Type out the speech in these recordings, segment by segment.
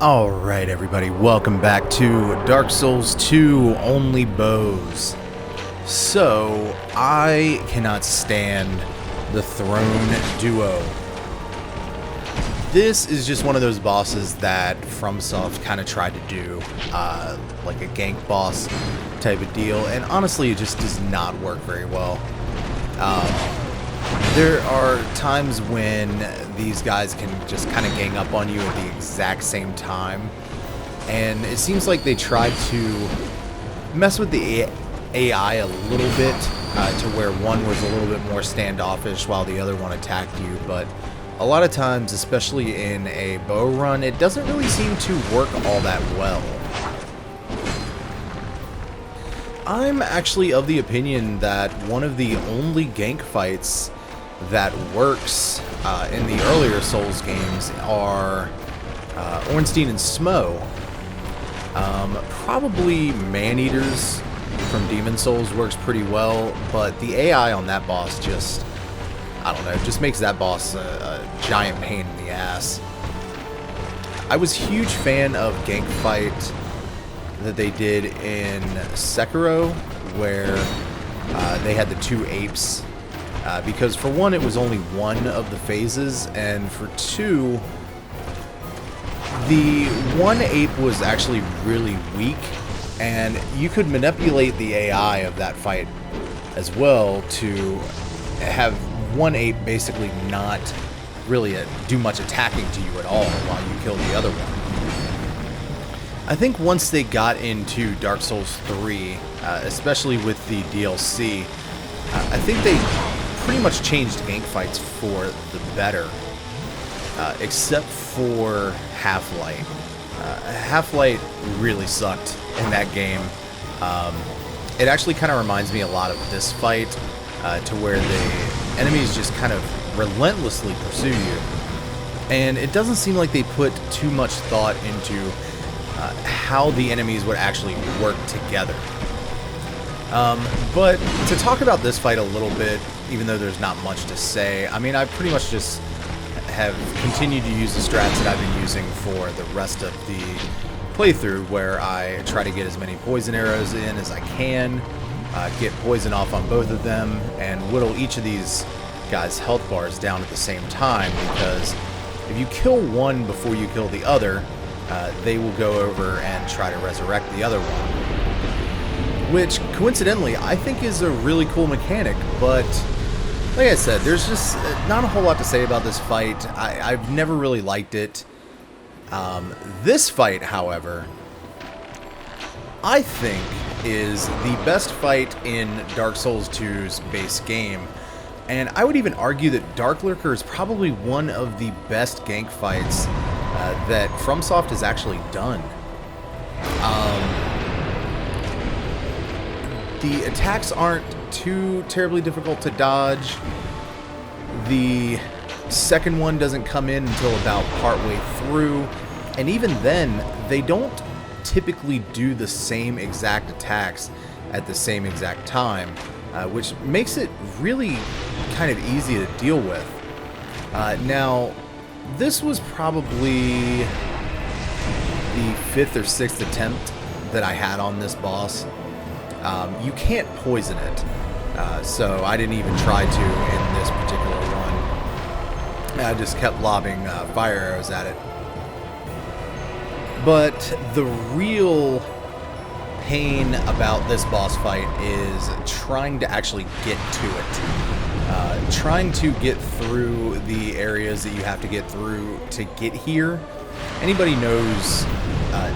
Alright everybody, welcome back to Dark Souls 2 Only Bows. So, I cannot stand the Throne Duo. This is just one of those bosses that FromSoft kind of tried to do, like a gank boss type of deal, and honestly it just does not work very well. There are times when these guys can just kind of gang up on you at the exact same time, and it seems like they tried to mess with the AI a little bit to where one was a little bit more standoffish while the other one attacked you, but a lot of times, especially in a bow run, it doesn't really seem to work all that well. I'm actually of the opinion that one of the only gank fights that works in the earlier Souls games are Ornstein and Smo. Probably Man-Eaters from Demon Souls works pretty well, but the AI on that boss just, I don't know, just makes that boss a giant pain in the ass. I was a huge fan of gank fight that they did in Sekiro, where they had the two apes. Because for one, it was only one of the phases, and for two, the one ape was actually really weak, and you could manipulate the AI of that fight as well to have one ape basically not really do much attacking to you at all while you kill the other one. I think once they got into Dark Souls 3, especially with the DLC, I think they pretty much changed gank fights for the better, except for Half-Light. Half-Light really sucked in that game. It actually kind of reminds me a lot of this fight, to where the enemies just kind of relentlessly pursue you, and it doesn't seem like they put too much thought into how the enemies would actually work together. But to talk about this fight a little bit, even though there's not much to say, I mean, I pretty much just have continued to use the strats that I've been using for the rest of the playthrough, where I try to get as many poison arrows in as I can, get poison off on both of them, and whittle each of these guys' health bars down at the same time, because if you kill one before you kill the other, they will go over and try to resurrect the other one. Which, coincidentally, I think is a really cool mechanic, but like I said, there's just not a whole lot to say about this fight. I've never really liked it. This fight, however, I think is the best fight in Dark Souls 2's base game, and I would even argue that Darklurker is probably one of the best gank fights that FromSoft has actually done. The attacks aren't too terribly difficult to dodge. The second one doesn't come in until about partway through, and even then, they don't typically do the same exact attacks at the same exact time, which makes it really kind of easy to deal with. Now, this was probably the 5th or 6th attempt that I had on this boss. You can't poison it, so I didn't even try to in this particular one. I just kept lobbing fire arrows at it. But the real pain about this boss fight is trying to actually get to it. Trying to get through the areas that you have to get through to get here. Anybody knows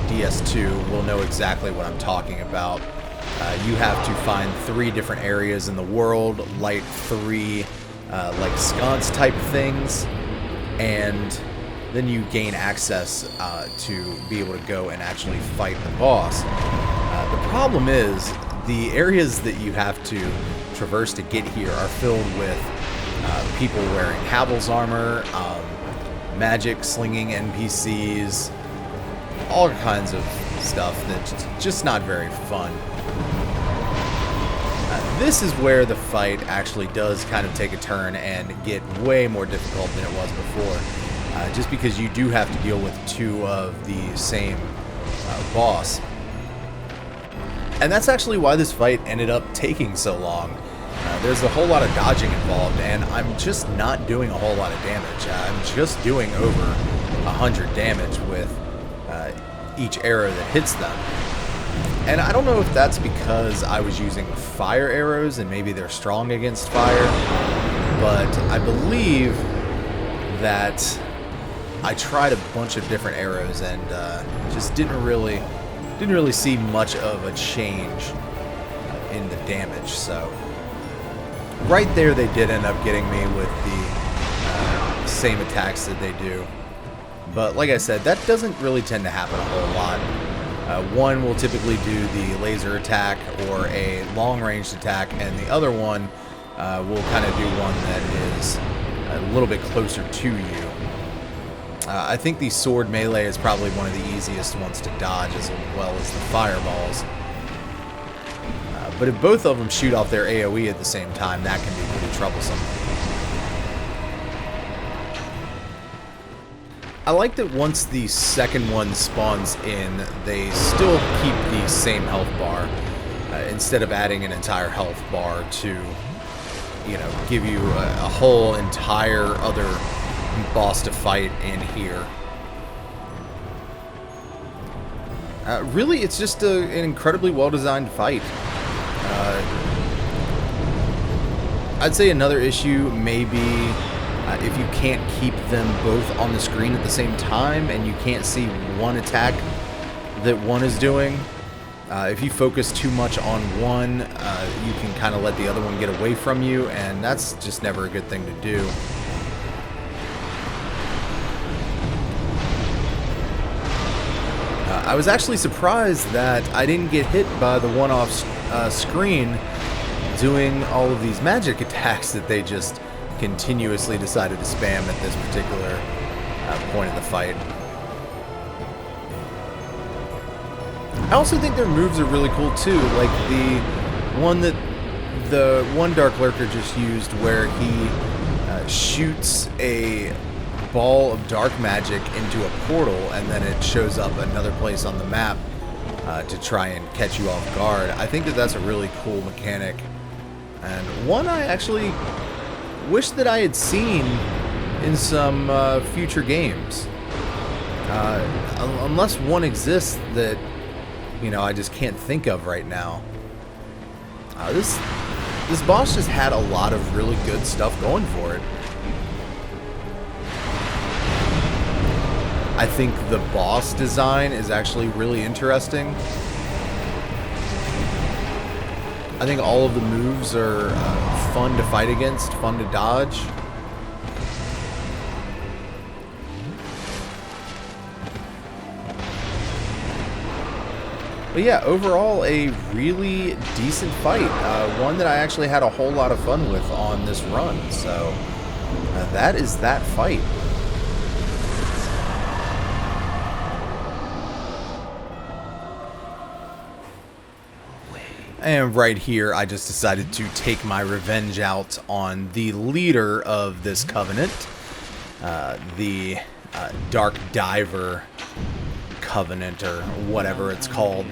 DS2 will know exactly what I'm talking about. You have to find 3 different areas in the world, light 3 like sconce type things, and then you gain access to be able to go and actually fight the boss. The problem is the areas that you have to traverse to get here are filled with people wearing Havel's armor, magic slinging NPCs, all kinds of stuff that's just not very fun. This is where the fight actually does kind of take a turn and get way more difficult than it was before. just because you do have to deal with two of the same boss. And that's actually why this fight ended up taking so long. There's a whole lot of dodging involved, and I'm just not doing a whole lot of damage. I'm just doing over 100 damage with each arrow that hits them. And I don't know if that's because I was using fire arrows and maybe they're strong against fire, but I believe that I tried a bunch of different arrows and just didn't really see much of a change in the damage. So right there they did end up getting me with the same attacks that they do. But like I said, that doesn't really tend to happen a whole lot. One will typically do the laser attack or a long-range attack, and the other one will kind of do one that is a little bit closer to you. I think the sword melee is probably one of the easiest ones to dodge, as well as the fireballs. But if both of them shoot off their AoE at the same time, that can be pretty troublesome. I like that once the second one spawns in, they still keep the same health bar, instead of adding an entire health bar to, you know, give you a whole entire other boss to fight in here. Really, it's just an incredibly well-designed fight. I'd say another issue may be if you can't keep them both on the screen at the same time and you can't see one attack that one is doing. If you focus too much on one, you can kind of let the other one get away from you, and that's just never a good thing to do. I was actually surprised that I didn't get hit by the one off screen doing all of these magic attacks that they just continuously decided to spam at this particular point of the fight. I also think their moves are really cool too, like the one Darklurker just used where he shoots a ball of dark magic into a portal and then it shows up another place on the map to try and catch you off guard. I think that that's a really cool mechanic, and one I actually wish that I had seen in some future games. Unless one exists that, you know, I just can't think of right now. This boss just had a lot of really good stuff going for it. I think the boss design is actually really interesting. I think all of the moves are fun to fight against, fun to dodge. But yeah, overall a really decent fight. One that I actually had a whole lot of fun with on this run. So that is that fight. And right here, I just decided to take my revenge out on the leader of this covenant, the Dark Diver Covenant, or whatever it's called,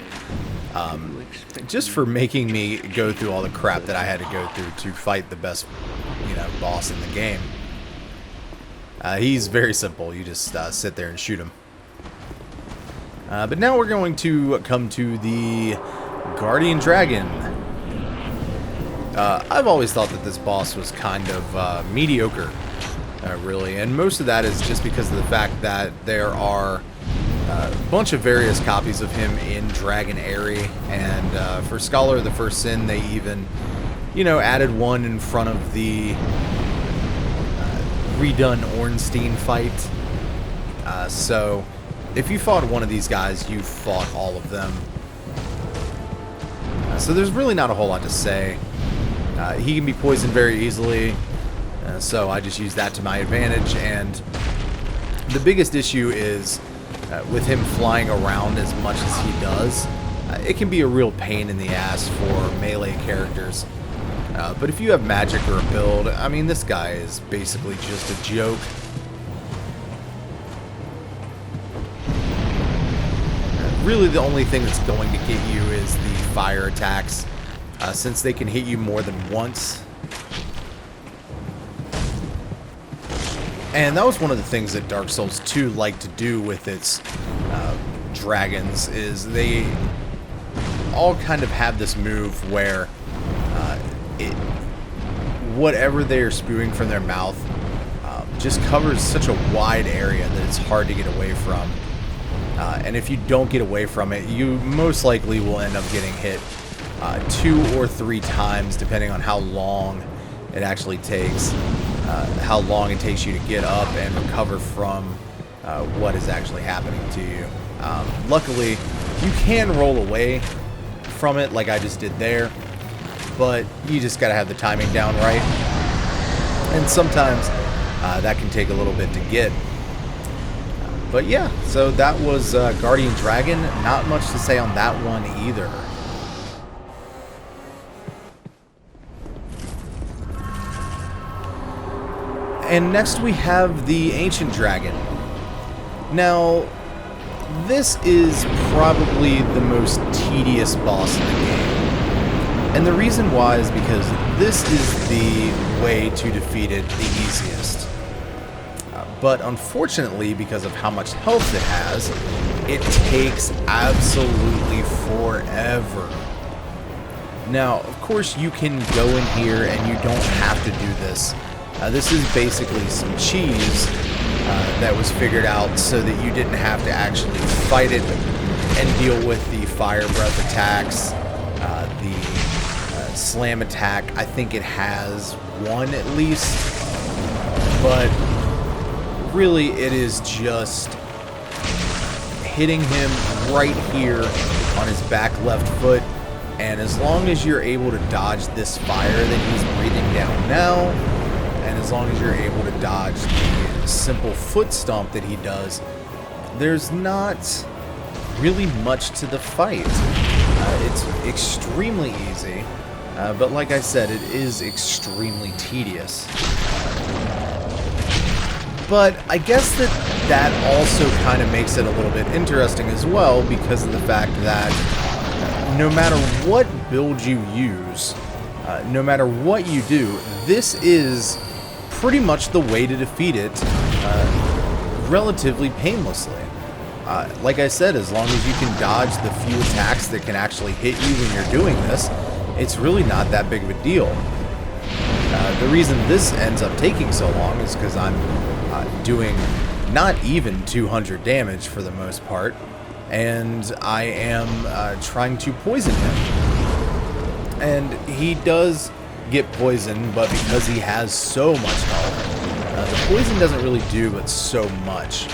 just for making me go through all the crap that I had to go through to fight the best, you know, boss in the game. He's very simple. You just sit there and shoot him. But now we're going to come to the Guardian Dragon. I've always thought that this boss was kind of mediocre, really, and most of that is just because of the fact that there are a bunch of various copies of him in Dragon Airy, and for Scholar of the First Sin, they even, you know, added one in front of the redone Ornstein fight. So if you fought one of these guys, you fought all of them. So there's really not a whole lot to say. He can be poisoned very easily, so I just use that to my advantage. And the biggest issue is with him flying around as much as he does, it can be a real pain in the ass for melee characters. But if you have magic or a build, I mean, this guy is basically just a joke. really the only thing that's going to get you is the fire attacks, since they can hit you more than once. And that was one of the things that Dark Souls 2 liked to do with its dragons, is they all kind of have this move where whatever they are spewing from their mouth just covers such a wide area that it's hard to get away from. And if you don't get away from it, you most likely will end up getting hit 2 or 3 times, depending on how long it actually takes, how long it takes you to get up and recover from what is actually happening to you. Luckily, you can roll away from it like I just did there, but you just gotta have the timing down right, and sometimes that can take a little bit to get. But yeah, so that was Guardian Dragon. Not much to say on that one either. And next we have the Ancient Dragon. Now, this is probably the most tedious boss in the game. And the reason why is because this is the way to defeat it the easiest. But unfortunately, because of how much health it has, it takes absolutely forever. Now, of course, you can go in here and you don't have to do this. This is basically some cheese that was figured out so that you didn't have to actually fight it and deal with the fire breath attacks, the slam attack. I think it has one at least, but really it is just hitting him right here on his back left foot, and as long as you're able to dodge this fire that he's breathing down now, and as long as you're able to dodge the simple foot stomp that he does, there's not really much to the fight. It's extremely easy, but like I said, it is extremely tedious. But I guess that also kind of makes it a little bit interesting as well, because of the fact that no matter what build you use, no matter what you do, this is pretty much the way to defeat it relatively painlessly. Like I said, as long as you can dodge the few attacks that can actually hit you when you're doing this, it's really not that big of a deal. The reason this ends up taking so long is because I'm doing not even 200 damage for the most part, and I am trying to poison him. And he does get poisoned, but because he has so much health, the poison doesn't really do but so much.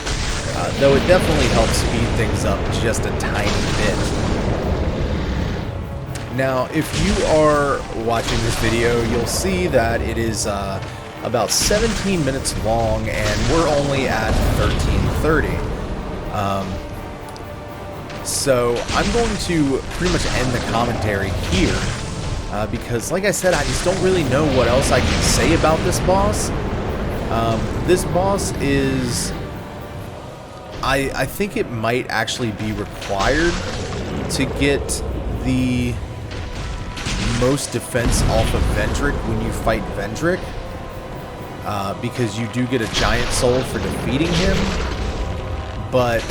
Though it definitely helps speed things up just a tiny bit. Now, if you are watching this video, you'll see that it is about 17 minutes long, and we're only at 13:30. So I'm going to pretty much end the commentary here, because like I said, I just don't really know what else I can say about this boss. This boss is... I think it might actually be required to get the most defense off of Vendrick when you fight Vendrick, because you do get a giant soul for defeating him, but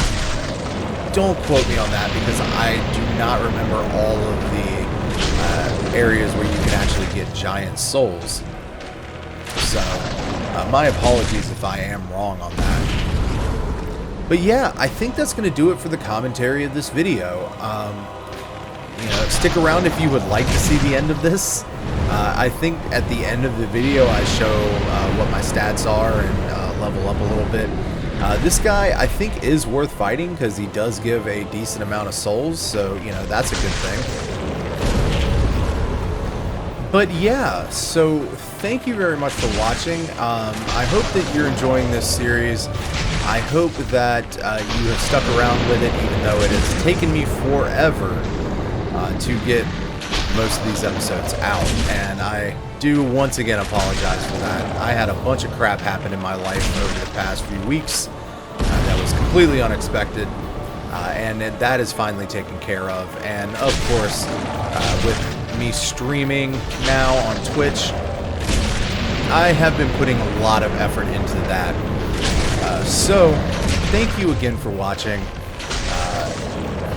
don't quote me on that, because I do not remember all of the areas where you can actually get giant souls. So, my apologies if I am wrong on that. But yeah, I think that's going to do it for the commentary of this video. You know, stick around if you would like to see the end of this. I think at the end of the video I show what my stats are and level up a little bit. This guy, I think, is worth fighting because he does give a decent amount of souls, so, you know, that's a good thing. But yeah, so thank you very much for watching. I hope that you're enjoying this series. I hope that you have stuck around with it, even though it has taken me forever to get most of these episodes out. And I do once again apologize for that. I had a bunch of crap happen in my life over the past few weeks that was completely unexpected. and that is finally taken care of. And of course, with me streaming now on Twitch, I have been putting a lot of effort into that. So, thank you again for watching.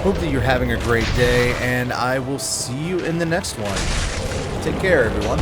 Hope that you're having a great day, and I will see you in the next one. Take care, everyone.